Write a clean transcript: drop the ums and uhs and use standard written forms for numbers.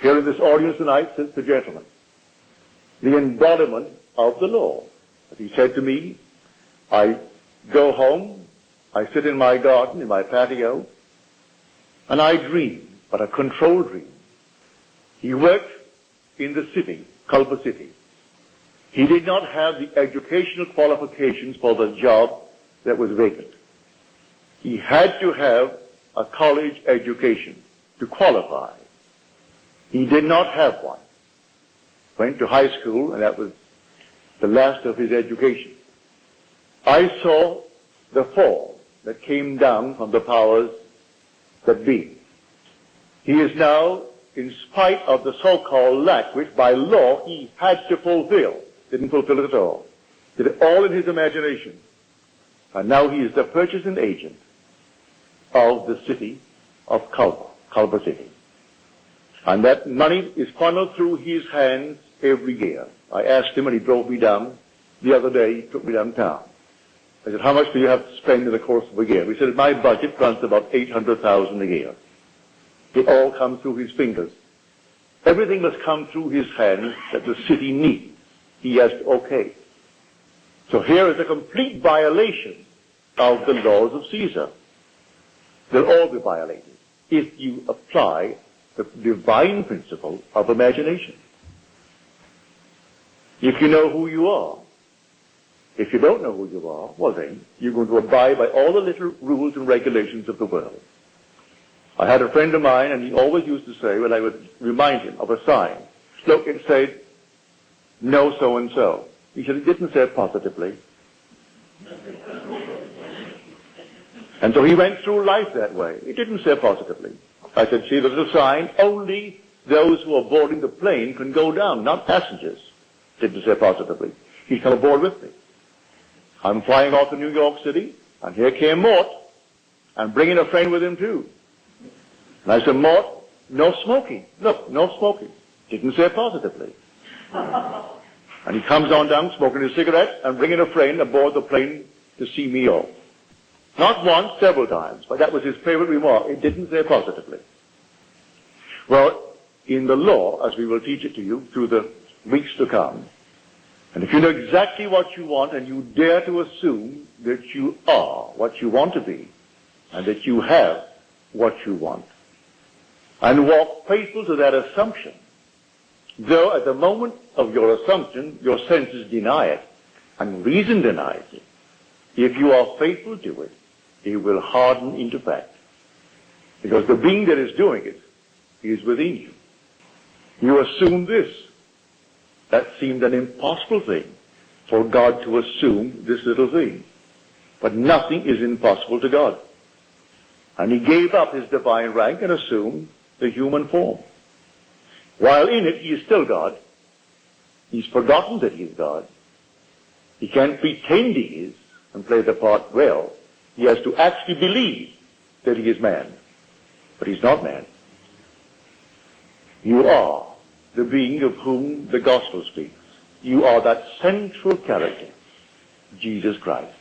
Here in this audience tonight sits the gentleman, the embodiment of the law. As he said to me, I go home, I sit in my garden, in my patio, and I dream, but a controlled dream. He worked in the city, Culver City. He did not have the educational qualifications for the job that was vacant. He had to have a college education to qualify. He did not have one. Went to high school, and that was the last of his education. I saw the fall that came down from the powers that be. He is now, in spite of the so-called lack which by law he had to fulfill, didn't fulfill it at all. Did it all in his imagination. And now he is the purchasing agent of the city of Culver City. And that money is funneled through his hands every year. I asked him, and he drove me down the other day. He took me downtown. I said, how much do you have to spend in the course of a year? He said, my budget runs to about $800,000 a year. It all comes through his fingers. Everything must come through his hands that the city needs. He has to okay. So here is a complete violation of the laws of Caesar. They'll all be violated if you apply the divine principle of imagination. If you know who you are. If you don't know who you are, well then, you're going to abide by all the little rules and regulations of the world. I had a friend of mine, and he always used to say, when I would remind him of a sign, look, it said, no so-and-so. He said, it didn't say it positively. And so he went through life that way. It didn't say positively. I said, see, there's a sign, only those who are boarding the plane can go down, not passengers. Didn't say positively. He'd come aboard with me. I'm flying off to New York City, and here came Mort, and bringing a friend with him too. And I said, Mort, no smoking. Look, no smoking. Didn't say positively. And he comes on down, smoking his cigarette, and bringing a friend aboard the plane to see me off. Not once, several times, but that was his favorite remark. It didn't say positively. Well, in the law, as we will teach it to you through the weeks to come, and if you know exactly what you want and you dare to assume that you are what you want to be and that you have what you want, and walk faithful to that assumption, though at the moment of your assumption your senses deny it and reason denies it, if you are faithful to it, it will harden into fact. Because the being that is doing it is within you. You assume this. That seemed an impossible thing for God to assume this little thing. But nothing is impossible to God. And he gave up his divine rank and assumed the human form. While in it, he is still God. He's forgotten that he is God. He can't pretend he is and play the part well. He has to actually believe that he is man. But he's not man. You are the being of whom the gospel speaks. You are that central character, Jesus Christ.